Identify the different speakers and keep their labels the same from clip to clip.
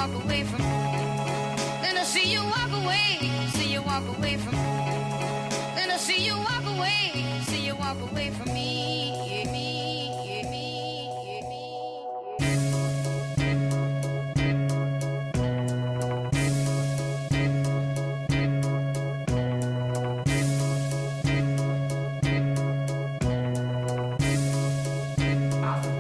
Speaker 1: walk away from. Then I see you walk away, see you walk away from. Then I see you walk away, see you walk away from me.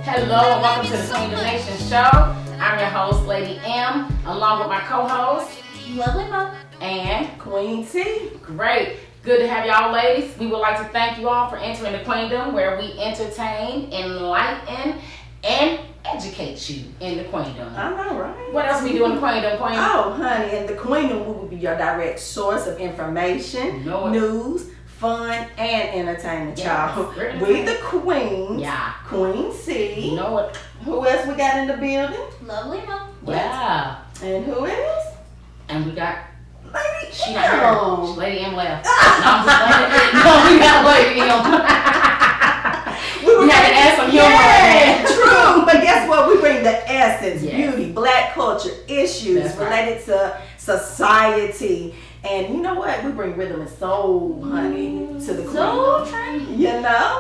Speaker 2: Hello and welcome to the QueenDomNation Show. I'm your host, Lady M, along with my co-host,
Speaker 3: Lovely Mo,
Speaker 2: and
Speaker 3: Queen T.
Speaker 2: Great. Good to have y'all ladies. We would like to thank you all for entering the Queendom, where we entertain, enlighten, and educate you in the Queendom.
Speaker 3: I know, right?
Speaker 2: What else we do in the Queendom, Queen?
Speaker 3: Oh, honey, in the Queendom, we will be your direct source of information, news, fun, and entertainment, y'all. We the Queens.
Speaker 2: Yeah.
Speaker 3: Queen C.
Speaker 2: You know what?
Speaker 3: Who else we got in the building?
Speaker 4: Lovely Mo.
Speaker 2: Yeah.
Speaker 3: And who is?
Speaker 2: And we got
Speaker 3: Lady
Speaker 2: she
Speaker 3: M.
Speaker 2: not here. Lady M left. No, I'm just playing. No, we got Lady M. We had to add some humor.
Speaker 3: Yeah, true. But guess what? We bring the essence,
Speaker 2: Yes.
Speaker 3: beauty, black culture, issues
Speaker 2: That's
Speaker 3: related to society. And you know what? We bring rhythm and soul, honey, to the
Speaker 4: Soul
Speaker 3: Queen.
Speaker 4: train.
Speaker 3: You know?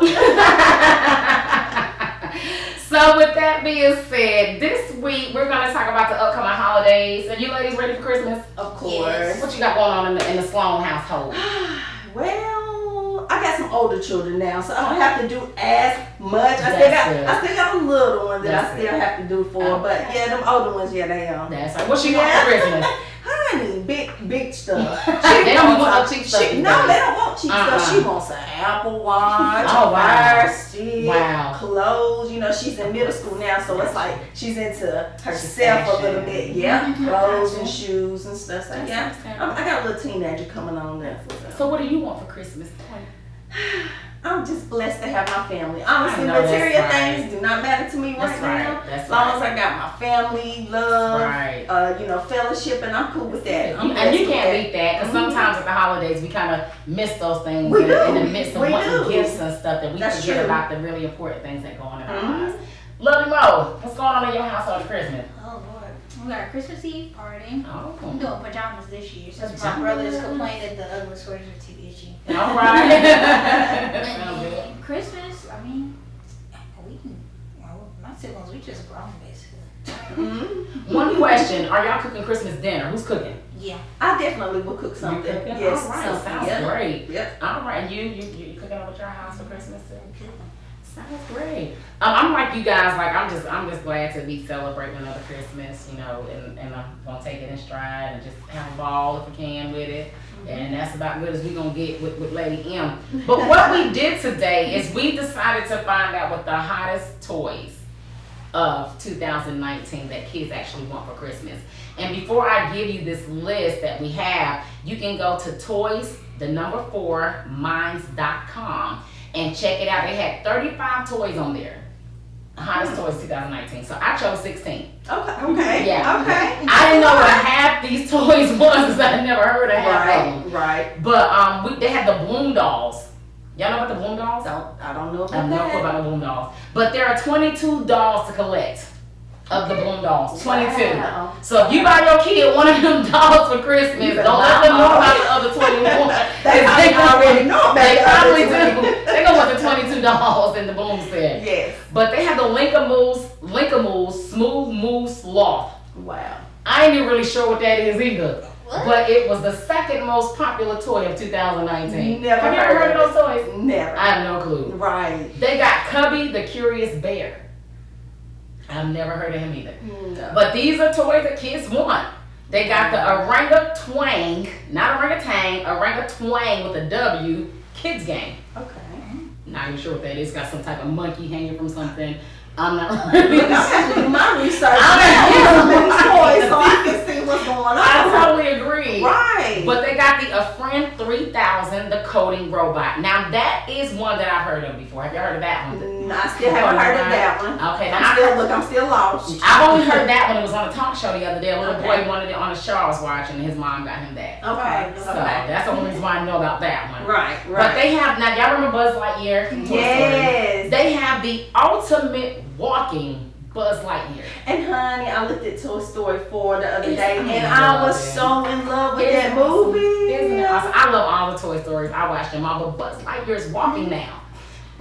Speaker 2: So with that being said, this week we're going to talk about the upcoming holidays. Are you ladies ready for Christmas?
Speaker 3: Of course.
Speaker 4: Yes.
Speaker 2: What you got going on in the Sloan household?
Speaker 3: Well, I got some older children now, so I don't have to do as much. I still got a little one that I still have to do for, but yeah, them older ones, yeah, they are.
Speaker 2: That's right. What she want for Christmas?
Speaker 3: Honey, big stuff.
Speaker 2: They don't want no cheap stuff.
Speaker 3: No, they don't want cheap stuff. She wants an Apple Watch,
Speaker 2: Oh,
Speaker 3: a
Speaker 2: wow.
Speaker 3: Fire Stick,
Speaker 2: Wow.
Speaker 3: clothes. You know, she's in middle school now, so it's like she's into herself a little bit. Yeah, clothes and shoes and stuff. So yeah, I got a little teenager coming on there.
Speaker 2: So what do you want for Christmas?
Speaker 3: I'm just blessed to have my family. Honestly,
Speaker 2: I know,
Speaker 3: material
Speaker 2: that's right.
Speaker 3: things do not matter to me
Speaker 2: That's
Speaker 3: right now.
Speaker 2: right. That's
Speaker 3: As long
Speaker 2: right.
Speaker 3: as I got my family, love,
Speaker 2: Right.
Speaker 3: fellowship, and I'm cool with that.
Speaker 2: And you can't beat that, because sometimes at the holidays we kind of miss those things
Speaker 3: We do.
Speaker 2: in the midst of
Speaker 3: We
Speaker 2: wanting
Speaker 3: do.
Speaker 2: gifts and stuff, that we
Speaker 3: That's
Speaker 2: forget
Speaker 3: true.
Speaker 2: about the really important things that go on in our lives. Lovely Mo, what's going on in your household for Christmas?
Speaker 4: Oh Lord. We got a Christmas Eve party.
Speaker 2: Oh.
Speaker 4: I'm doing pajamas this year since my
Speaker 2: Pajamas.
Speaker 4: brothers complained that the ugly sweaters are too itchy.
Speaker 2: All right. Sounds good.
Speaker 4: And Christmas, I mean, we can, well, my siblings, we just grown basically.
Speaker 2: One question: are y'all cooking Christmas dinner? Who's cooking?
Speaker 4: Yeah.
Speaker 3: I definitely will cook something.
Speaker 2: You cooking?
Speaker 3: Yes,
Speaker 2: All right.
Speaker 3: something.
Speaker 2: Sounds
Speaker 3: Yep.
Speaker 2: great.
Speaker 3: Yep.
Speaker 2: All right. And you cooking over at your house for Christmas too? Sounds great. I'm like you guys. Like I'm just glad to be celebrating another Christmas. You know, and I'm gonna take it in stride and just have a ball if we can with it. And that's about good as we gonna get with Lady M. But what we did today is we decided to find out what the hottest toys of 2019 that kids actually want for Christmas. And before I give you this list that we have, you can go to toys4minds.com and check it out. They had 35 toys on there. Hottest toys 2019. So I chose 16.
Speaker 3: Okay.
Speaker 2: Yeah.
Speaker 3: Okay.
Speaker 2: I didn't know what half these toys was because I never heard of half of them.
Speaker 3: Right.
Speaker 2: But they had the Bloom dolls. Y'all know about the Bloom dolls?
Speaker 3: I don't know
Speaker 2: I
Speaker 3: about
Speaker 2: have no clue
Speaker 3: that.
Speaker 2: about the Bloom dolls. But there are 22 dolls to collect of the Bloom dolls. 22.
Speaker 3: Wow.
Speaker 2: So if you buy your kid one of them dolls for Christmas, don't let them know about the other 21.
Speaker 3: They already know about
Speaker 2: They
Speaker 3: the
Speaker 2: probably
Speaker 3: other
Speaker 2: do. They're going to want the 22 dolls in the Bloom set.
Speaker 3: Yes.
Speaker 2: But they have the Linkamoose Smooth Mousse Sloth.
Speaker 3: Wow.
Speaker 2: I ain't even really sure what that is either.
Speaker 4: What?
Speaker 2: But it was the second most popular toy of 2019.
Speaker 3: Never
Speaker 2: Have you ever heard of those toys?
Speaker 3: Never.
Speaker 2: I have no clue.
Speaker 3: Right.
Speaker 2: They got Cubby the Curious Bear. I've never heard of him either.
Speaker 3: No.
Speaker 2: But these are toys that kids want. They got the Orangutan, not orangutan, Orangutan with a W, kids game.
Speaker 3: Okay.
Speaker 2: Not even sure what that is. Got some type of monkey hanging from something. I'm not really
Speaker 3: I'm have to do my research.
Speaker 2: I'm
Speaker 3: on these toys so I can see what's going on.
Speaker 2: I totally agree.
Speaker 3: Right.
Speaker 2: But they got the A Friend 3000, the coding robot. Now that is one that I've heard of before. Have you heard of that one?
Speaker 3: I still haven't heard of that one.
Speaker 2: Okay,
Speaker 3: I'm still lost.
Speaker 2: I've only heard that when it was on a talk show the other day. A little
Speaker 3: Okay.
Speaker 2: boy wanted it on a show I was watching, and his mom got him that.
Speaker 3: Okay.
Speaker 2: So that's the only reason why I know about that one.
Speaker 3: Right.
Speaker 2: But they have, now y'all remember Buzz Lightyear? from Toy Story?
Speaker 3: Yes.
Speaker 2: They have the ultimate walking Buzz Lightyear.
Speaker 3: And honey, I looked at Toy Story 4 the other day,
Speaker 2: It's
Speaker 3: and I was so in love with that movie.
Speaker 2: Isn't it awesome? I love all the Toy Stories. I watched them all, but Buzz Lightyear is walking now.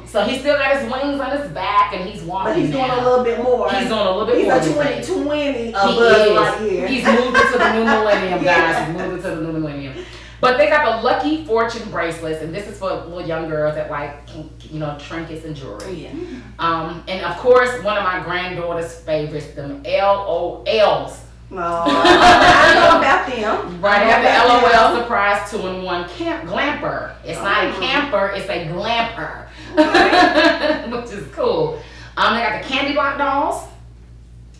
Speaker 2: So he still got his wings on his back, and he's walking.
Speaker 3: But he's doing a little bit more.
Speaker 2: He's doing a little bit more.
Speaker 3: He's a 20 Buzz
Speaker 2: He
Speaker 3: Lightyear.
Speaker 2: He's moving to the new millennium, guys. He's moving to the new millennium. But they got the Lucky Fortune bracelets, and this is for little young girls that like, you know, trinkets and jewelry.
Speaker 3: Yeah.
Speaker 2: And of course, one of my granddaughter's favorites, them LOLs.
Speaker 3: Oh, I know about them.
Speaker 2: Right, they have the LOL surprise 2-in-1 glamper. It's not a camper, it's a glamper, which is cool. They got the candy block dolls.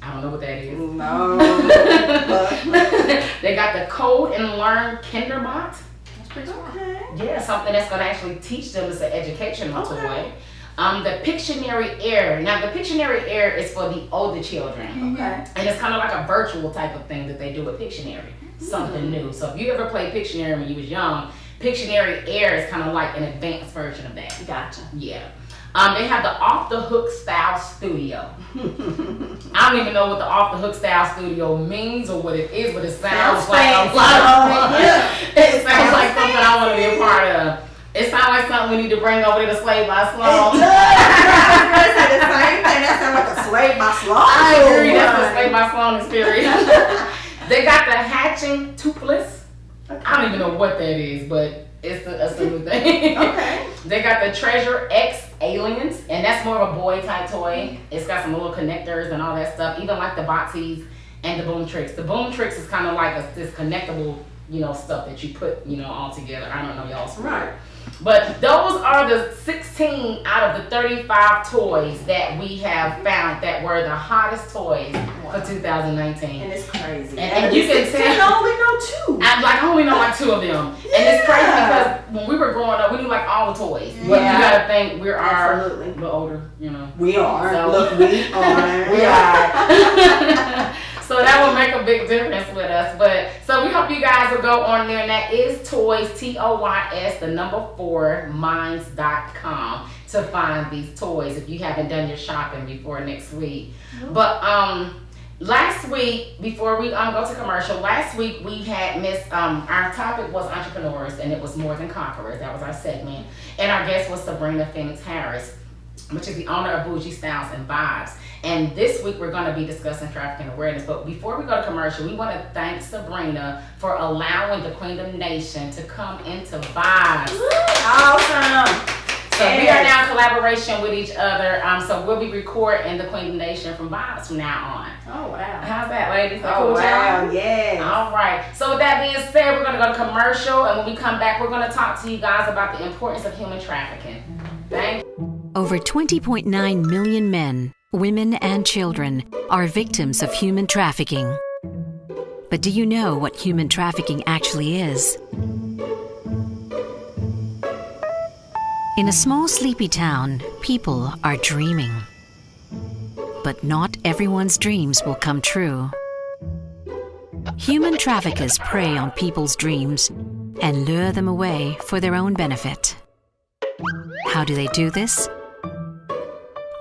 Speaker 2: I don't know what that is.
Speaker 3: No.
Speaker 2: They got the Code and Learn Kinderbot.
Speaker 4: That's pretty smart.
Speaker 3: Okay.
Speaker 2: Yeah, something that's going to actually teach them. It's an educational toy. The Pictionary Air. Now, the Pictionary Air is for the older children.
Speaker 3: Okay.
Speaker 2: And it's kind of like a virtual type of thing that they do with Pictionary. Something new. So if you ever played Pictionary when you was young, Pictionary Air is kind of like an advanced version of that.
Speaker 3: Gotcha.
Speaker 2: Yeah. They have the Off the Hook Style Studio. I don't even know what the Off the Hook Style Studio means or what it is, but it sounds like a lot of fun. It sounds like something I want to be a part of. It sounds like something we need to bring over to the Slave by Sloan.
Speaker 3: It does. I was gonna say the same thing. That sounds like a Slave by Sloan.
Speaker 2: I agree. That's the Slave by Sloan experience. They got the Hatching Toothless.
Speaker 3: Okay.
Speaker 2: I don't even know what that is, but it's a new thing.
Speaker 3: Okay.
Speaker 2: They got the Treasure X Aliens, and that's more of a boy type toy. It's got some little connectors and all that stuff, even like the Botsies and the Boom Tricks. The Boom Tricks is kind of like this connectable, you know, stuff that you put, you know, all together. I don't know y'all's
Speaker 3: Right.
Speaker 2: But those are the 16 out of the 35 toys that we have found that were the hottest toys for 2019.
Speaker 3: And it's crazy.
Speaker 2: And you can tell.
Speaker 3: I only know 2.
Speaker 2: I only know like 2 of them.
Speaker 3: Yeah.
Speaker 2: And it's crazy because when we were growing up, we knew like all the toys. But you gotta think we're
Speaker 3: Absolutely.
Speaker 2: a little older, you know.
Speaker 3: We are.
Speaker 2: So-
Speaker 3: Look, we are.
Speaker 2: We are. So that will make a big difference with us. But so we hope you guys will go on there, and that is toys, TOYS, the number 4, minds.com to find these toys if you haven't done your shopping before next week. But last week, before we go to commercial, last week we had our topic was entrepreneurs, and it was more than conquerors. That was our segment. And our guest was Sabrina Phoenix Harris, which is the owner of Bougie Styles and Vibes. And this week we're going to be discussing trafficking awareness. But before we go to commercial, we want to thank Sabrina for allowing the Queendom Nation to come into Vibes.
Speaker 3: Awesome.
Speaker 2: So we are now in collaboration with each other. So we'll be recording the Queendom Nation from Vibes from now on.
Speaker 3: Oh, wow.
Speaker 2: How's that, ladies? That
Speaker 3: Oh,
Speaker 2: cool,
Speaker 3: wow.
Speaker 2: y'all?
Speaker 3: Yes.
Speaker 2: All right. So with that being said, we're going to go to commercial. And when we come back, we're going to talk to you guys about the importance of human trafficking. Thank you.
Speaker 5: Over 20.9 million men, women, and children are victims of human trafficking. But do you know what human trafficking actually is? In a small sleepy town, people are dreaming. But not everyone's dreams will come true. Human traffickers prey on people's dreams and lure them away for their own benefit. How do they do this?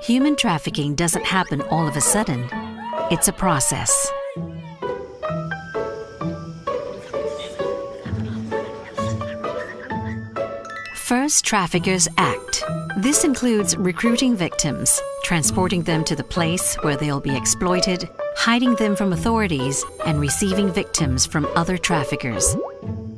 Speaker 5: Human trafficking doesn't happen all of a sudden. It's a process. First, traffickers act. This includes recruiting victims, transporting them to the place where they'll be exploited, hiding them from authorities, and receiving victims from other traffickers.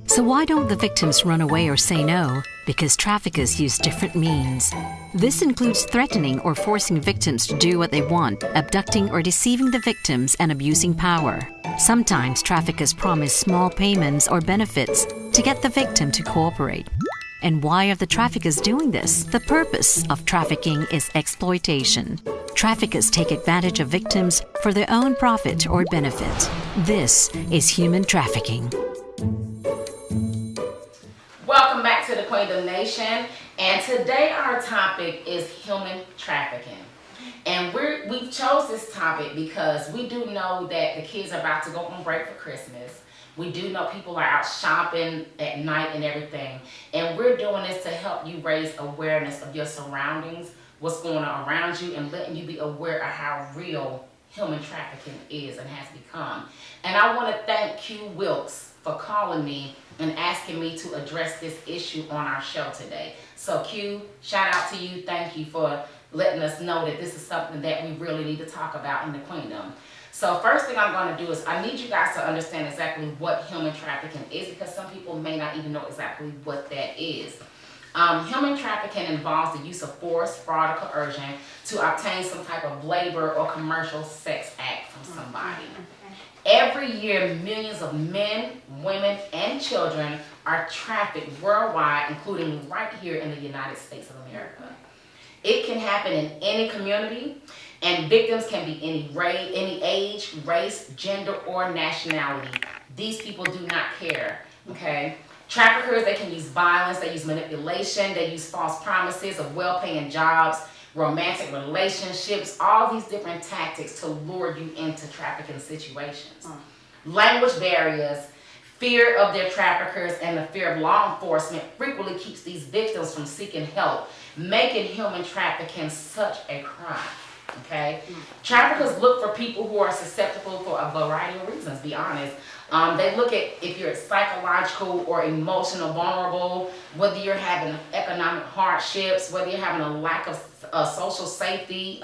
Speaker 5: So why don't the victims run away or say no? Because traffickers use different means. This includes threatening or forcing victims to do what they want, abducting or deceiving the victims, and abusing power. Sometimes traffickers promise small payments or benefits to get the victim to cooperate. And why are the traffickers doing this? The purpose of trafficking is exploitation. Traffickers take advantage of victims for their own profit or benefit. This is human trafficking.
Speaker 2: Welcome back to the Queendom Nation, and today our topic is human trafficking. And we chose this topic because we do know that the kids are about to go on break for Christmas. We do know people are out shopping at night and everything, and we're doing this to help you raise awareness of your surroundings, what's going on around you, and letting you be aware of how real human trafficking is and has become. And I want to thank Q Wilkes for calling me and asking me to address this issue on our show today. So Q, shout out to you. Thank you for letting us know that this is something that we really need to talk about in the Queendom. So first thing I'm going to do is I need you guys to understand exactly what human trafficking is, because some people may not even know exactly what that is. Human trafficking involves the use of force, fraud, or coercion to obtain some type of labor or commercial sex act from somebody. Every year, millions of men, women, and children are trafficked worldwide, including right here in the United States of America. It can happen in any community, and victims can be any age, race, gender, or nationality. These people do not care, okay? Traffickers, they can use violence, they use manipulation, they use false promises of well-paying jobs, romantic relationships, all these different tactics to lure you into trafficking situations. Language barriers, fear of their traffickers, and the fear of law enforcement frequently keeps these victims from seeking help, making human trafficking such a crime. Okay? Traffickers look for people who are susceptible for a variety of reasons, be honest. They look at if you're psychological or emotional vulnerable, whether you're having economic hardships, whether you're having a lack of social safety,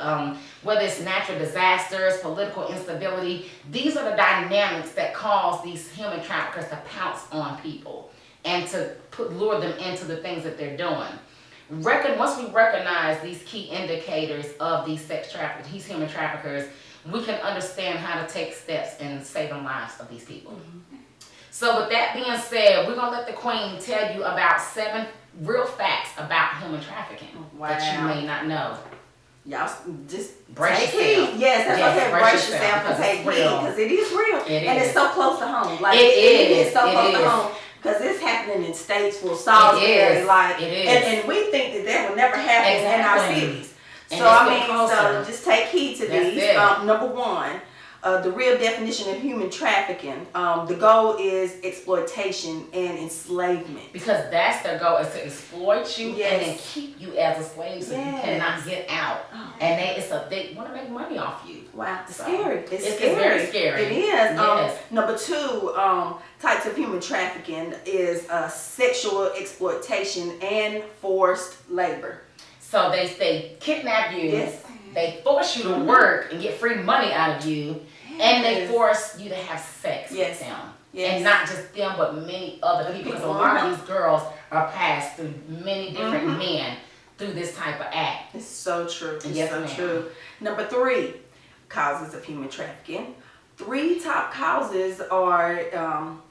Speaker 2: whether it's natural disasters, political instability. These are the dynamics that cause these human traffickers to pounce on people and to lure them into the things that they're doing. Once we recognize these key indicators of these these human traffickers, we can understand how to take steps in saving lives of these people. So with that being said, we're going to let the Queen tell you about 7 real facts about human trafficking that you may not know.
Speaker 3: Y'all just
Speaker 2: brace
Speaker 3: take
Speaker 2: yourself.
Speaker 3: heed. Yes, that's what I said. Brace yourself and take heed, because it is real. And it's so close to home. Like it is so close to home. Because it's happening in states full Salisbury, like, and we think that that would never happen in our cities. So I mean, so just take heed to these. Number 1, the real definition of human trafficking. The goal is exploitation and enslavement.
Speaker 2: Because that's their goal, is to exploit you and then keep you as a slave, so you cannot get out. And they want to make money off you.
Speaker 3: Wow, it's scary. It's
Speaker 2: scary. Very scary.
Speaker 3: It is. Number 2, types of human trafficking is sexual exploitation and forced labor. So
Speaker 2: they kidnap you, they force you to work and get free money out of you, and they force you to have sex with them. And not just them, but many other people. Because a lot of these girls are passed through many different men through this type of act.
Speaker 3: It's so true. It's so true. Number 3, causes of human trafficking. 3 top causes are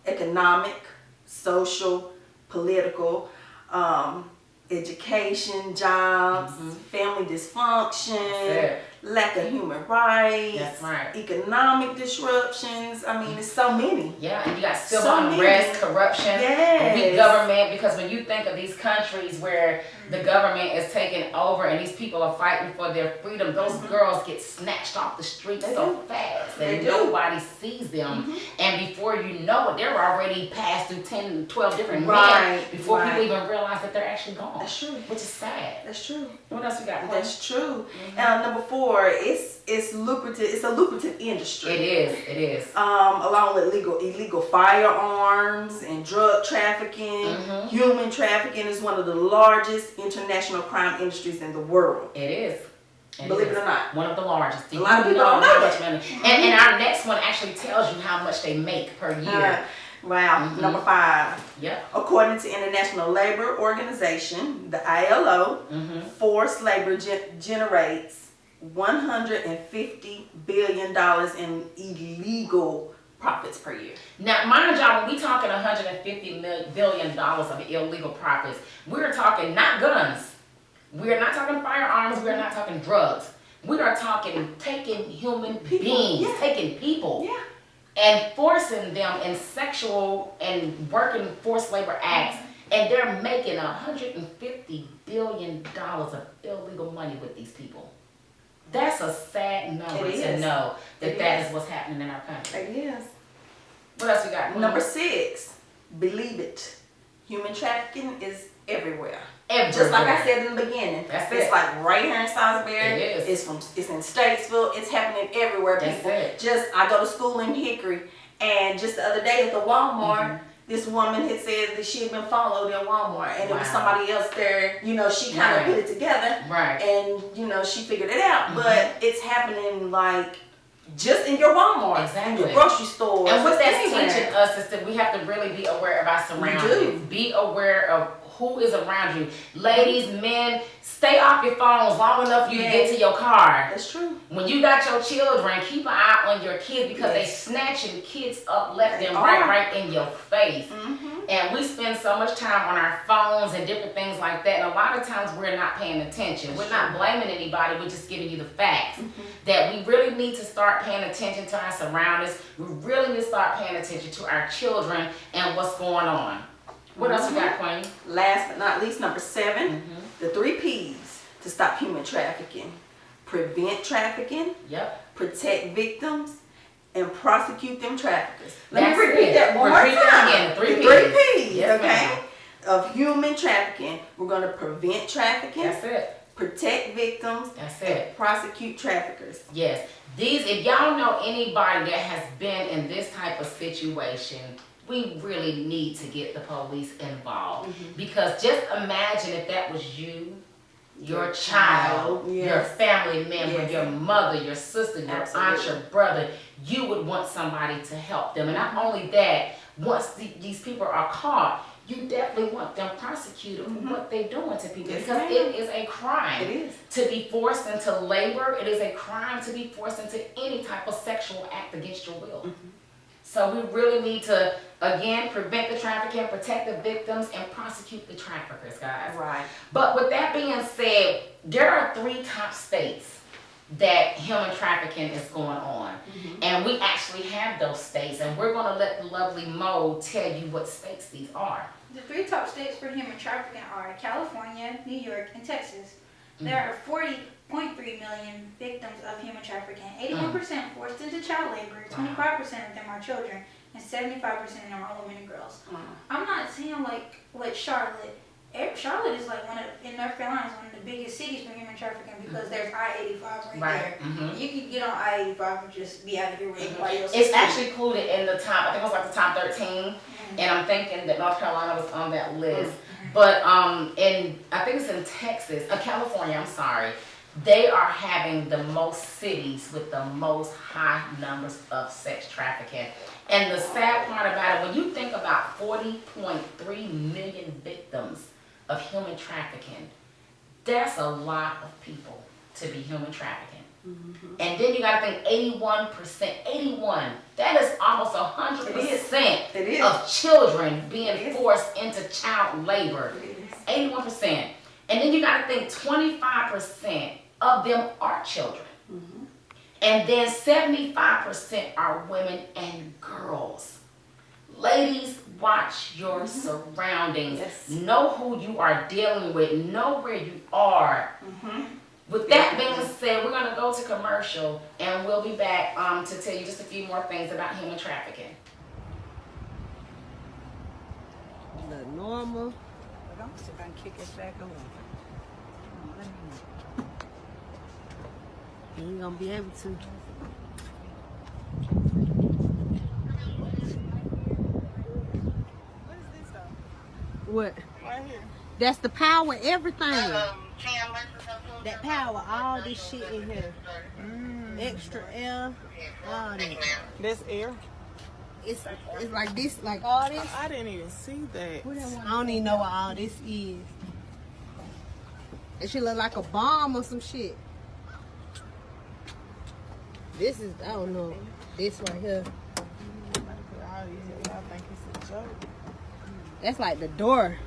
Speaker 3: economic, social, political, education, jobs, family dysfunction, lack of human rights, economic disruptions. I mean, it's so many.
Speaker 2: Yeah, and you got civil unrest, corruption, weak government, because when you think of these countries where the government is taking over and these people are fighting for their freedom, those girls get snatched off the streets so fast that nobody sees them. And before you know it, they're already passed through 10, 12 different men before people even realize that they're actually gone.
Speaker 3: That's true.
Speaker 2: Which is sad.
Speaker 3: That's true.
Speaker 2: What else we got?
Speaker 3: That's true. Number 4, it's lucrative. It's a lucrative industry.
Speaker 2: It is.
Speaker 3: Along with illegal firearms and drug trafficking, human trafficking is one of the largest international crime industries in the world.
Speaker 2: It is.
Speaker 3: Believe it or not.
Speaker 2: One of the largest.
Speaker 3: A lot of people don't know that.
Speaker 2: And our next one actually tells you how much they make per year.
Speaker 3: Wow. Number 5. Yep. According to International Labor Organization, the ILO, forced labor generates $150 billion in illegal profits per year.
Speaker 2: Now, mind y'all, when we talking $150 billion of illegal profits, we're talking not guns. We're not talking firearms. We're not talking drugs. We are talking taking human beings, taking people, and forcing them in sexual and working forced labor acts, and they're making $150 billion of illegal money with these people. That's a sad number to know that is what's happening in our country.
Speaker 3: It is.
Speaker 2: What else we got?
Speaker 3: Number 6, believe it. human trafficking is everywhere.
Speaker 2: Just
Speaker 3: like I said in the beginning, it's like right here in Salisbury.
Speaker 2: It is.
Speaker 3: It's in Statesville. It's happening everywhere. People, I go to school in Hickory, and just the other day at the Walmart, this woman had said that she had been followed in Walmart, and it was somebody else there. You know, she kind of put it together, and you know, she figured it out. But it's happening like just in your Walmart, in your grocery store.
Speaker 2: And what that's teaching us is that we have to really be aware of our surroundings. Be aware of who is around you. Ladies, men, stay off your phones long enough for you to get to your car.
Speaker 3: That's true.
Speaker 2: When you got your children, keep an eye on your kids because they snatching kids up left and right in your face. And we spend so much time on our phones and different things like that. And a lot of times we're not paying attention. We're not blaming anybody. We're just giving you the facts. That we really need to start paying attention to our surroundings. We really need to start paying attention to our children and what's going on. What else you got, Queen?
Speaker 3: Last but not least, number 7, the 3 P's to stop human trafficking. Prevent trafficking, protect victims, and prosecute them traffickers. Let me repeat that one more time.
Speaker 2: The 3 P's.
Speaker 3: Yes, of human trafficking. We're going to prevent trafficking.
Speaker 2: That's it.
Speaker 3: Protect victims.
Speaker 2: That's it.
Speaker 3: And prosecute traffickers.
Speaker 2: Yes. If y'all know anybody that has been in this type of situation, we really need to get the police involved. Because just imagine if that was you, your child, your family member, your mother, your sister, your aunt, your brother. You would want somebody to help them. And not only that, once these people are caught, you definitely want them prosecuted for what they're doing to people. Because it is a crime to be forced into labor. It is a crime to be forced into any type of sexual act against your will. So we really need to, again, prevent the trafficking, protect the victims, and prosecute the traffickers, guys.
Speaker 3: Right.
Speaker 2: But with that being said, there are 3 top states that human trafficking is going on. And we actually have those states, and we're going to let the lovely Mo tell you what states these are.
Speaker 4: The 3 top states for human trafficking are California, New York, and Texas. There are 40.3 million victims of human trafficking. 81% forced into child labor, 25% of them are children, and 75% of them are women and girls. I'm not saying like what Charlotte is like in North Carolina is one of the biggest cities for human trafficking because there's I-85 right there. You can get on I-85 and just be out of your way.
Speaker 2: It's actually included in the top, I think it was like the top 13, and I'm thinking that North Carolina was on that list. But I think it's in Texas, California, I'm sorry. They are having the most cities with the most high numbers of sex trafficking. And the sad part about it, when you think about 40.3 million victims of human trafficking, that's a lot of people to be human trafficking. And then you got to think 81%, that is almost 100% of children being forced into child labor. 81%. And then you got to think 25% of them are children. And then 75% are women and girls. Ladies, watch your surroundings. Know who you are dealing with. Know where you are. With that being said, we're going to go to commercial, and we'll be back to tell you just a few more things about human trafficking.
Speaker 6: The normal. But I'm still going to kick it back on. You ain't going to be able to.
Speaker 7: What is this though?
Speaker 6: What?
Speaker 7: Right here.
Speaker 6: That's the power, everything. That power, all this shit in here. Extra air, all that.
Speaker 7: That's air?
Speaker 6: It's like this, like all this.
Speaker 7: I didn't even see that.
Speaker 6: I don't even know what all this is. It should look like a bomb or some shit. This is, I don't know, this right here.
Speaker 7: Y'all think it's a joke.
Speaker 6: That's like the door.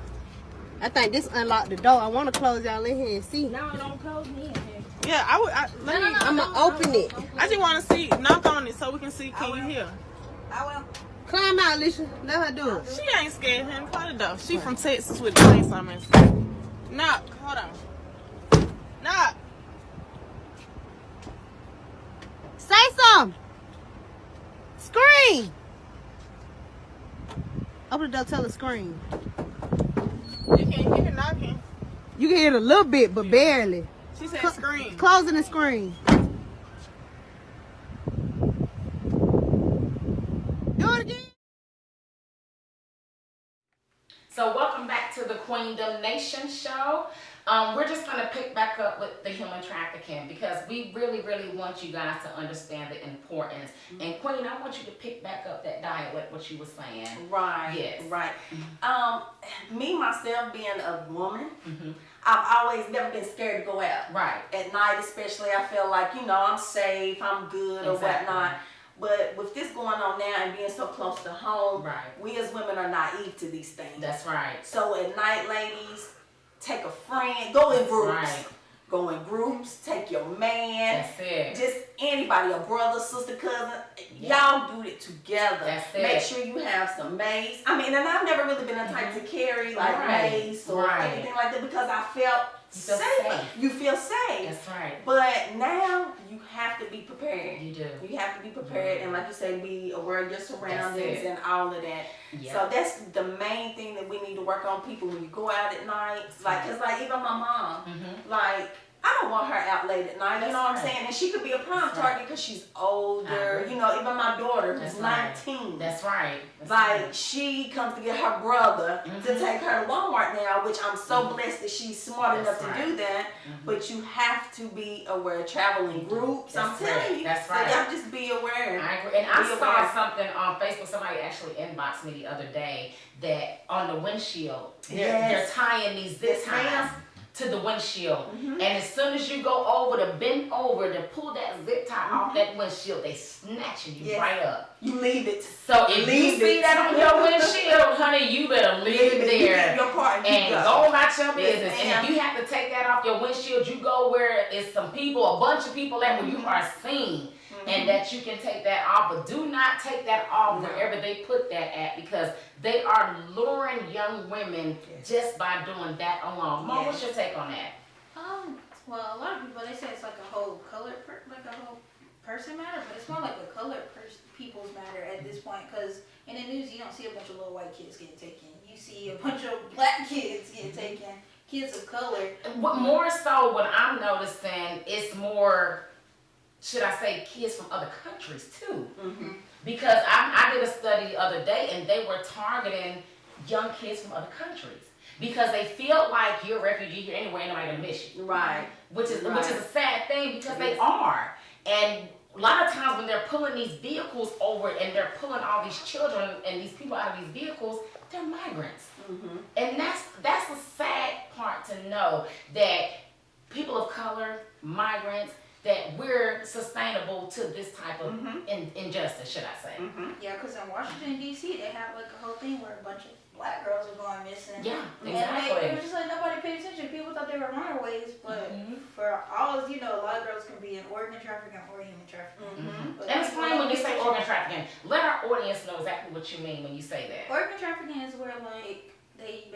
Speaker 6: I think this unlocked the door. I want to close y'all in here and see.
Speaker 4: No, don't close me in here.
Speaker 7: Yeah, I would.
Speaker 6: I'm going to open it.
Speaker 7: I just want to see, knock on it so we can see. Can you hear?
Speaker 4: I will.
Speaker 6: Climb out, Alicia. Let her do it.
Speaker 7: She ain't scared of him. Close the door. She from Texas with the place on her. Knock. Hold on. Knock.
Speaker 6: Say something. Scream. Open the door, tell her scream.
Speaker 7: You can't hear knocking.
Speaker 6: You can hear it a little bit, but barely.
Speaker 7: She said scream.
Speaker 6: Closing the screen. Do it again.
Speaker 2: So welcome back to the QueenDomNation Show. We're just going to pick back up with the human trafficking because we really, really want you guys to understand the importance. Mm-hmm. And Queen, I want you to pick back up that dialect, what you were saying.
Speaker 3: Right.
Speaker 2: Yes.
Speaker 3: Right. Me, myself, being a woman, I've always never been scared to go out.
Speaker 2: Right.
Speaker 3: At night especially, I feel like, I'm safe, I'm good or whatnot. But with this going on now and being so close to home, we as women are naive to these things.
Speaker 2: That's right.
Speaker 3: So at night, ladies, take a friend, go in groups.
Speaker 2: Right.
Speaker 3: Go in groups, take your man.
Speaker 2: That's it.
Speaker 3: Just anybody, a brother, sister, cousin. Y'all do it together.
Speaker 2: That's it.
Speaker 3: Make sure you have some mace. I mean, and I've never really been a type to carry like mace or anything like that because I felt safe. You feel safe.
Speaker 2: That's right.
Speaker 3: But now you have to be prepared.
Speaker 2: You do.
Speaker 3: You have to be prepared and, like you say, be aware of your surroundings and all of that.
Speaker 2: Yep.
Speaker 3: So that's the main thing that we need to work on, people, when you go out at night. Like, cause like even my mom, like, I don't want her out late at night, you know what I'm saying? And she could be a prime target because she's older. Even my daughter who's 19.
Speaker 2: That's right.
Speaker 3: Like, she comes to get her brother to take her to Walmart now, which I'm so blessed that she's smart enough to do that. But you have to be aware. Traveling groups, I'm telling you.
Speaker 2: That's right.
Speaker 3: So y'all just be aware.
Speaker 2: I agree. And I saw something on Facebook. Somebody actually inboxed me the other day that on the windshield, they're tying these zip ties to the windshield. And as soon as you go over to bend over to pull that zip tie off that windshield, they snatching you right up.
Speaker 3: You leave it.
Speaker 2: So if you see that on your windshield, honey, you better leave it there
Speaker 3: your part
Speaker 2: and go about your business. And if you have to take that off your windshield, you go where it's some people, a bunch of people at where you are seen. And that you can take that off, but do not take that off wherever they put that at because they are luring young women just by doing that alone. Mom, what's your take on that?
Speaker 4: Well, a lot of people, they say it's like a whole whole person matter, but it's more like a colored people's matter at this point because in the news you don't see a bunch of little white kids getting taken. You see a bunch of black kids getting taken, kids of color.
Speaker 2: What more so what I'm noticing is more, should I say, kids from other countries too. Because I did a study the other day and they were targeting young kids from other countries because they feel like you're a refugee here anyway and nobody gonna miss you.
Speaker 3: Right.
Speaker 2: Which is a sad thing because they are. And a lot of times when they're pulling these vehicles over and they're pulling all these children and these people out of these vehicles, they're migrants. And that's a sad part to know that people of color, migrants, that we're sustainable to this type of injustice, should I say.
Speaker 4: Yeah, because in Washington, D.C., they have like a whole thing where a bunch of black girls are going missing.
Speaker 2: Yeah,
Speaker 4: exactly. And it was just like nobody paid attention. People thought they were runaways, but for all, a lot of girls can be in organ trafficking or human trafficking.
Speaker 2: And explain when you say organ trafficking. Let our audience know exactly what you mean when you say that.
Speaker 4: Organ trafficking is where like they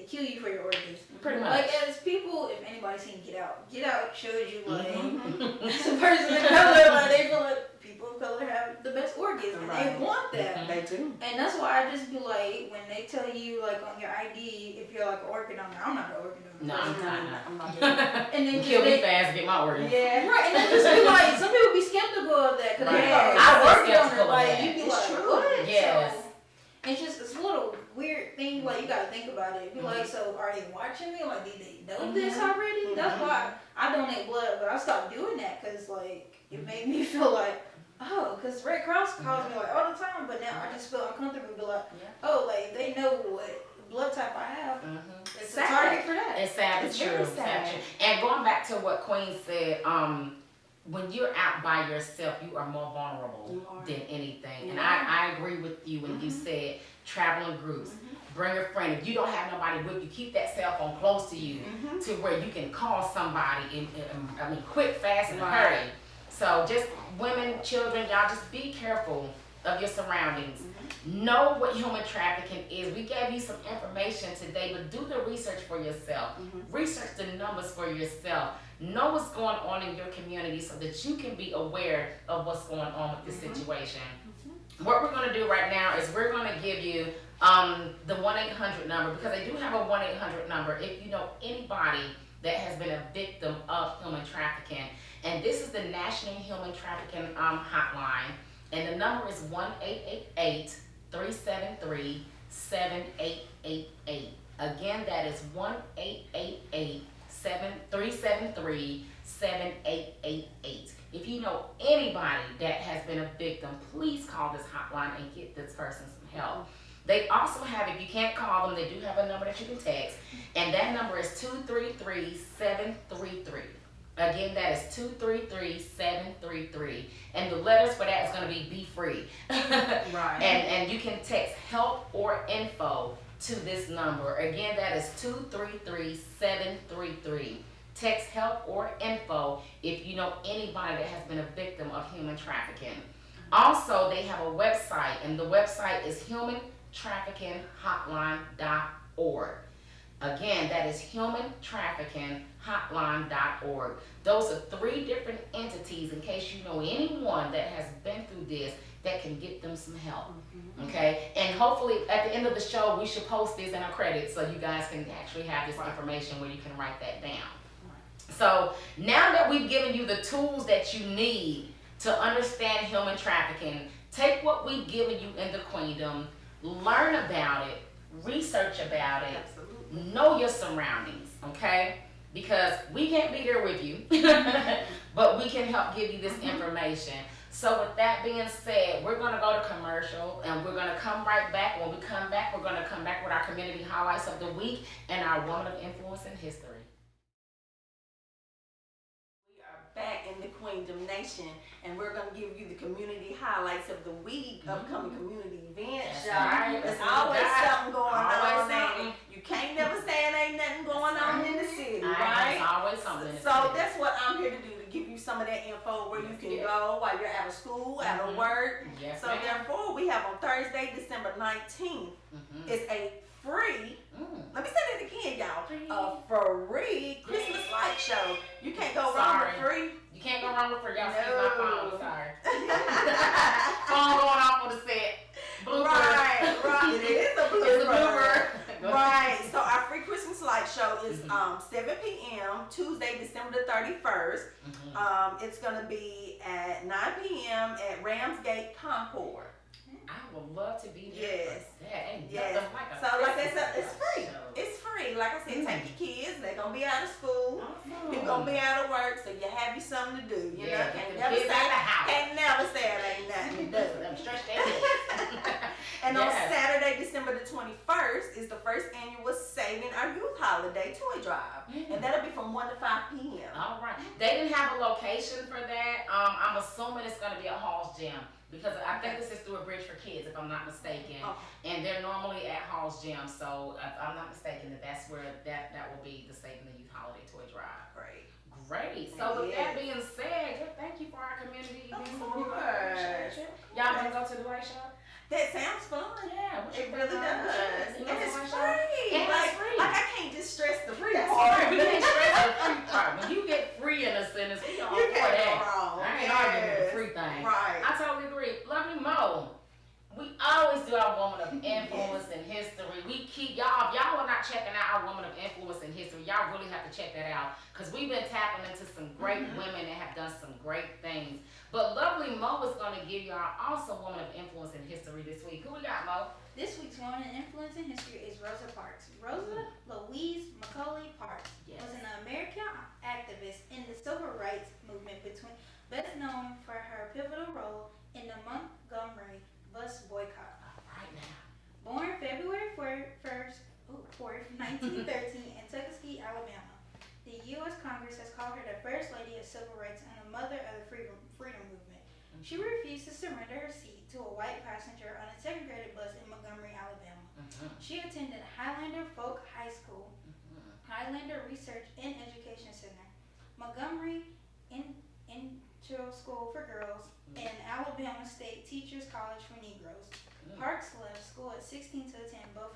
Speaker 4: kill you for your organs.
Speaker 2: Pretty much.
Speaker 4: Like as people, if anybody's seen Get Out shows you like as a person of color, like they feel like people of color have the best organs and they want that.
Speaker 3: They do.
Speaker 4: And that's why I just be like, when they tell you like on your ID if you're like an organ donor, I'm not an organ donor.
Speaker 2: No, I'm not.
Speaker 4: And then
Speaker 2: kill me fast, get my organs.
Speaker 4: Yeah, right. And then just be like, some people be skeptical of that because they
Speaker 2: I
Speaker 4: like,
Speaker 2: was
Speaker 4: organ donor,
Speaker 2: skeptical of
Speaker 4: like
Speaker 2: that.
Speaker 4: you be
Speaker 3: It's
Speaker 4: like,
Speaker 3: true.
Speaker 4: what?
Speaker 2: Yes.
Speaker 4: So, it's a little weird thing, like you gotta think about it. Be like, so are they watching me? Like, did they know this already? That's why I donate blood, but I stopped doing that because like it made me feel like, oh, because Red Cross calls me like all the time, but now I just feel uncomfortable. Be like, oh, like they know what blood type I have. It's a target for that.
Speaker 2: It's sad, it's true. And going back to what Queen said, when you're out by yourself, you are more vulnerable than anything. And I agree with you when you said traveling groups. Bring a friend. If you don't have nobody with you, keep that cell phone close to you to where you can call somebody quick, fast, and hurry. So just women, children, y'all just be careful of your surroundings. Know what human trafficking is. We gave you some information today, but do the research for yourself. Research the numbers for yourself. Know what's going on in your community so that you can be aware of what's going on with this situation. What we're going to do right now is we're going to give you the 1-800 number, because they do have a 1-800 number if you know anybody that has been a victim of human trafficking. And this is the National Human Trafficking Hotline. And the number is 1-888-373-7888. Again, that is 1-888-373-7888. If you know anybody that has been a victim, please call this hotline and get this person some help. They also have, if you can't call them, they do have a number that you can text, and that number is 233-733. Again, that is 233-733, and the letters for that is going to be free.
Speaker 3: Right.
Speaker 2: And you can text help or info to this number. Again, that is 233-733. Text help or info if you know anybody that has been a victim of human trafficking. Also, they have a website, and the website is humantraffickinghotline.org. Again, that is humantraffickinghotline.org. Those are 3 different entities in case you know anyone that has been through this that can get them some help. Okay? And hopefully at the end of the show, we should post this in our credits so you guys can actually have this information where you can write that down. So now that we've given you the tools that you need to understand human trafficking, take what we've given you in the Queendom, learn about it, research about it, know your surroundings, okay? Because we can't be there with you, but we can help give you this information. So with that being said, we're going to go to commercial, and we're going to come right back. When we come back, we're going to come back with our community highlights of the week and our woman of influence in history.
Speaker 3: Back in the QueenDomNation, and we're going to give you the community highlights of the week, upcoming community events.
Speaker 2: Right.
Speaker 3: There's always something going on. You can't never say it ain't nothing going on in the city, right?
Speaker 2: There's always something.
Speaker 3: So that's what I'm here to do, to give you some of that info where you can go while you're out of school, out of work.
Speaker 2: Yes,
Speaker 3: so therefore, we have on Thursday, December 19th, it's a free, let me say that again, y'all, a free Christmas light show. You can't go wrong with free.
Speaker 2: You can't go wrong with free. Y'all see my phone. Sorry. Phone going off on the set. Blooper.
Speaker 3: Right. It is a blooper.
Speaker 2: It's a blooper.
Speaker 3: Right. So our free Christmas light show is 7 p.m. Tuesday, December the 31st. It's going to be at 9 p.m. at Ramsgate Concord.
Speaker 2: I would love to be there.
Speaker 3: Yes.
Speaker 2: Yes.
Speaker 3: So like I said, it's free. It's free. Like I said, take your kids. They're gonna be out of school. You're gonna be out of work, so you have you something to do. You know, can't never say it ain't nothing to do.
Speaker 2: Stretch their head.
Speaker 3: And on Saturday, December the 21st, is the first annual Saving Our Youth Holiday Toy Drive, and that'll be from 1 to 5 p.m.
Speaker 2: All right. They didn't have a location for that. I'm assuming it's gonna be a Hall's Gym. Because I think this is through a Bridge for Kids, if I'm not mistaken. And they're normally at Hall's Gym, so if I'm not mistaken, that's where that will be the Saving the Youth Holiday Toy Drive. Great. So with that being said, thank you for our community.
Speaker 3: Of course.
Speaker 2: Y'all gonna go to the light show?
Speaker 3: That sounds fun.
Speaker 2: Yeah,
Speaker 3: it really does. And it's free.
Speaker 2: And it's free.
Speaker 3: Like I can't just stress the free part.
Speaker 2: We can't stress the free part. When you get free in a sentence, we all for that. I ain't arguing with the free thing.
Speaker 3: Right.
Speaker 2: I totally agree. Lovely Mo. We always do our woman of influence in history. We keep y'all. If y'all are not checking out our woman of influence in history, y'all really have to check that out, because we've been tapping into some great women that have done some great things. But Lovely Mo is going to give you our awesome woman of influence in history this week. Who we got, Mo?
Speaker 4: This week's woman of influence in history is Rosa Parks. Rosa Louise Macaulay Parks was an American activist in the civil rights movement, best known for her pivotal role in the Montgomery bus boycott.
Speaker 2: Right now.
Speaker 4: Born February 4th, 1913 in Tuskegee, Alabama, the U.S. Congress has called her the First Lady of Civil Rights and a mother of the freedom movement. She refused to surrender her seat to a white passenger on a segregated bus in Montgomery, Alabama. She attended Highlander Folk High School, Highlander Research and Education Center, Montgomery Intro School for Girls, and Alabama State Teachers College for Negroes. Parks left school at 16 to attend to both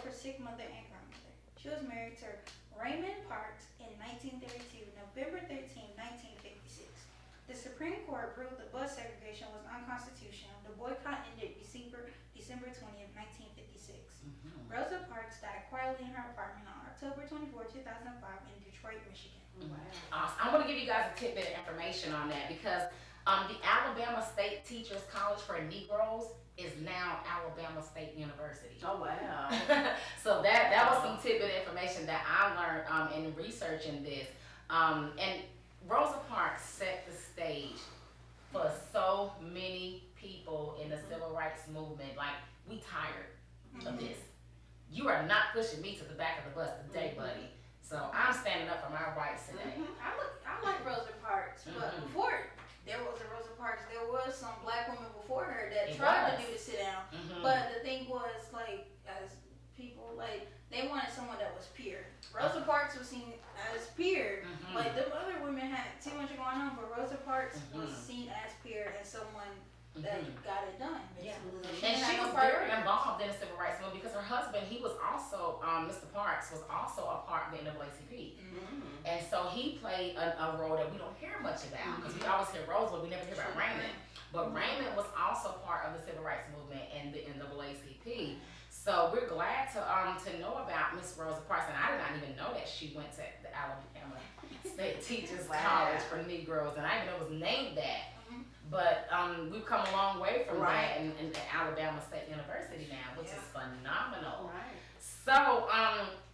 Speaker 4: her sick mother and grandmother. She was married to Raymond Parks in 1932, November 13, 1956. The Supreme Court ruled the bus segregation was unconstitutional. The boycott ended December December 20th, 1956. Rosa Parks died quietly in her apartment on October 24, 2005 in Detroit, Michigan.
Speaker 2: Wow. Awesome. I'm going to give you guys a tidbit of information on that because the Alabama State Teachers College for Negroes is now Alabama State University.
Speaker 3: Oh, wow.
Speaker 2: So that was some tidbit information that I learned in researching this. And Rosa Parks set the stage for so many people in the civil rights movement. Like, we tired of this. You are not pushing me to the back of the bus today, buddy. So I'm standing up for my rights today.
Speaker 4: I like Rosa Parks, but before there was a Rosa Parks, there was some black women before her that tried to do the sit down. But the thing was, like, as people, like, they wanted someone that was pure. Rosa Parks was seen as pure. Like, the other women had too much going on, but Rosa Parks was seen as pure and someone that got it done.
Speaker 2: Yeah. And she was very involved in the civil rights movement because her husband, he was also, Mr. Parks, was also a part of the NAACP. And so he played a role that we don't hear much about because we always hear Rosa, but we never hear about Raymond. But Raymond was also part of the civil rights movement and the NAACP. So we're glad to know about Miss Rosa Parks, and I did not even know that she went to the Alabama State Teachers College for Negroes, and I didn't know it was named that. But we've come a long way from that in the Alabama State University now, which is phenomenal. So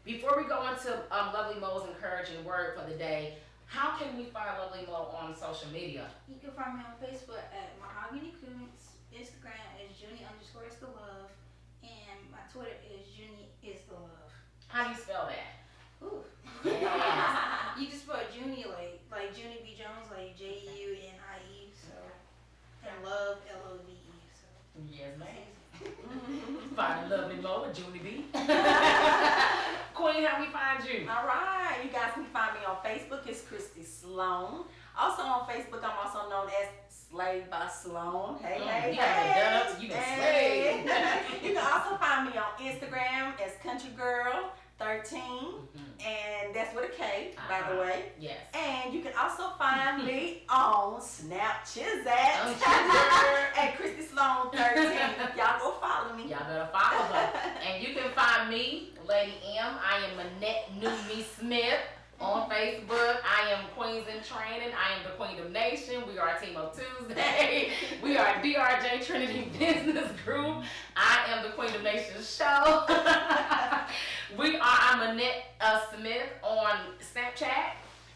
Speaker 2: before we go into Lovely Mo's encouraging word for the day, how can we find Lovely Mo on social media?
Speaker 4: You can find me on Facebook at Mahogany Coons. Instagram is Junie_is_the_love. And my Twitter is Junie_is_the_love.
Speaker 2: How do you spell that?
Speaker 4: Ooh. You just spell Junie like Junie B. Jones, like Junie. So, and love, LOVE. So.
Speaker 2: Yes, ma'am. Find Lovely Mo with Junie B. Queen, how we find you?
Speaker 3: All right, you guys can find me on Facebook. It's Christy Sloan. Also on Facebook, I'm also known as Slave by Sloan. Hey.
Speaker 2: You haven't done up, you been slave.
Speaker 3: You can also find me on Instagram as Country Girl 13, and that's with a K, by the way.
Speaker 2: Yes.
Speaker 3: And you can also find me on Snapchat at Christy Sloan 13. Y'all go follow me.
Speaker 2: Y'all better follow her. And you can find me, Lady M. I am Manette Newme Smith. On Facebook, I am Queens in Training. I am the QueenDomNation. We are Team Up Tuesday. We are DRJ Trinity Business Group. I am the QueenDomNation Show. I'm Manette Smith on Snapchat.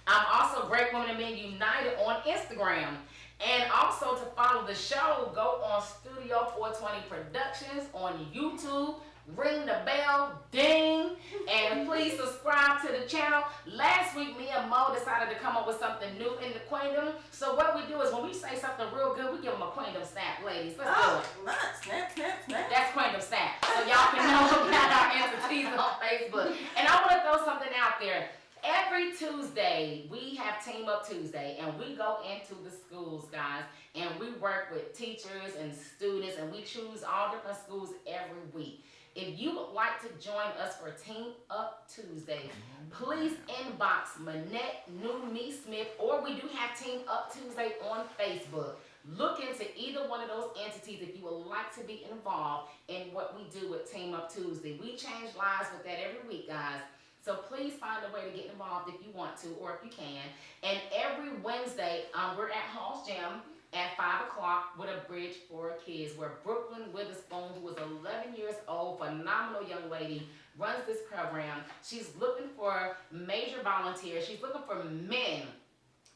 Speaker 2: I'm also Great Women and Men United on Instagram. And also to follow the show, go on Studio 420 Productions on YouTube. Ring the bell, ding, and please subscribe to the channel. Last week, me and Mo decided to come up with something new in the Queendom. So what we do is when we say something real good, we give them a Queendom snap, ladies. Let's do it.
Speaker 3: Snap.
Speaker 2: That's Queendom snap. So y'all can know about our entities on Facebook. And I want to throw something out there. Every Tuesday, we have Team Up Tuesday, and we go into the schools, guys, and we work with teachers and students, and we choose all different schools every week. If you would like to join us for Team Up Tuesday, please inbox Manette Newme Smith, or we do have Team Up Tuesday on Facebook. Look into either one of those entities if you would like to be involved in what we do with Team Up Tuesday. We change lives with that every week, guys. So please find a way to get involved if you want to or if you can. And every Wednesday, we're at Hall's Gym at 5 o'clock with a bridge for kids, where Brooklyn Witherspoon, who is 11 years old, phenomenal young lady, runs this program. She's looking for major volunteers. She's looking for men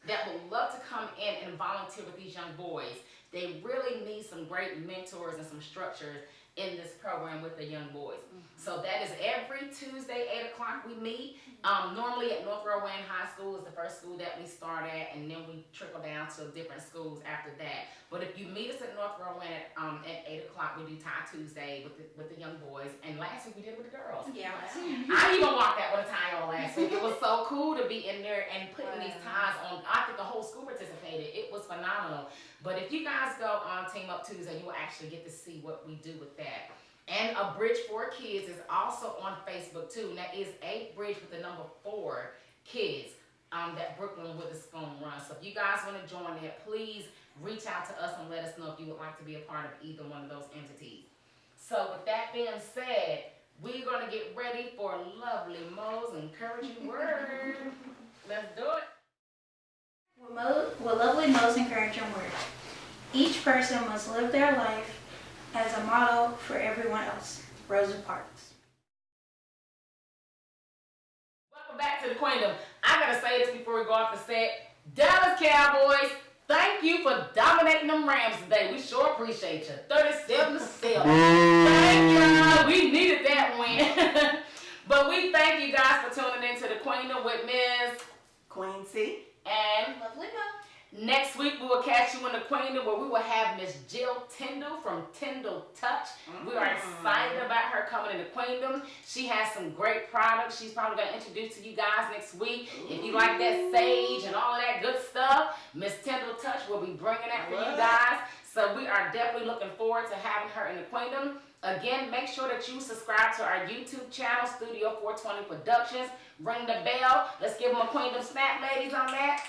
Speaker 2: that would love to come in and volunteer with these young boys. They really need some great mentors and some structures in this program with the young boys. So that is every Tuesday, 8 o'clock we meet. Normally at North Rowan High School is the first school that we start at, and then we trickle down to different schools after that. But if you meet us at North Rowan at 8 o'clock, we do Tie Tuesday with the young boys. And last week we did it with the girls.
Speaker 4: Yeah.
Speaker 2: I even walked out with a tie on last week. It was so cool to be in there and putting these ties on. I think the whole school participated. It was phenomenal. But if you guys go on Team Up Tuesday, you will actually get to see what we do with that. And A Bridge for Kids is also on Facebook too. And that is A Bridge with the number 4 Kids that Brooklyn Witherspoon runs. So if you guys want to join it, please reach out to us and let us know if you would like to be a part of either one of those entities. So with that being said, we're going to get ready for lovely Mo's encouraging word. Let's do it.
Speaker 4: With lovely Mo's encouraging word. Each person must live their life as a model for everyone else. Rosa Parks.
Speaker 2: Welcome back to the Queendom. I gotta say this before we go off the set. Dallas Cowboys, thank you for dominating them Rams today. We sure appreciate you. 37-7. Thank you. We needed that win. But we thank you guys for tuning into the Queendom with Ms.
Speaker 3: Queen C.
Speaker 2: And
Speaker 4: Lovely Mo.
Speaker 2: next week we will catch you in the Queendom where we will have Miss Jill Tyndall from Tyndall Touch. We are excited about her coming in the Queendom. She has some great products. She's probably going to introduce to you guys next week. If you like that sage and all of that good stuff, Miss Tyndall Touch will be bringing that for you guys. So we are definitely looking forward to having her in the Queendom. Again, make sure that you subscribe to our YouTube channel, Studio 420 Productions. Ring the bell. Let's give them a Queendom snap, ladies, on that.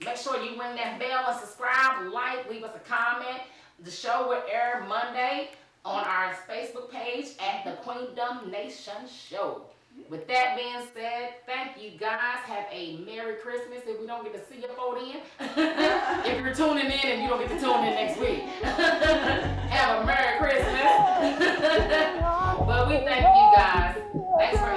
Speaker 2: Make sure you ring that bell and subscribe, like, leave us a comment. The show will air Monday on our Facebook page at the QueenDomNation Show. With that being said, thank you guys. Have a Merry Christmas if we don't get to see you before then. If you're tuning in and you don't get to tune in next week. Have a Merry Christmas. But we thank you guys. Thanks for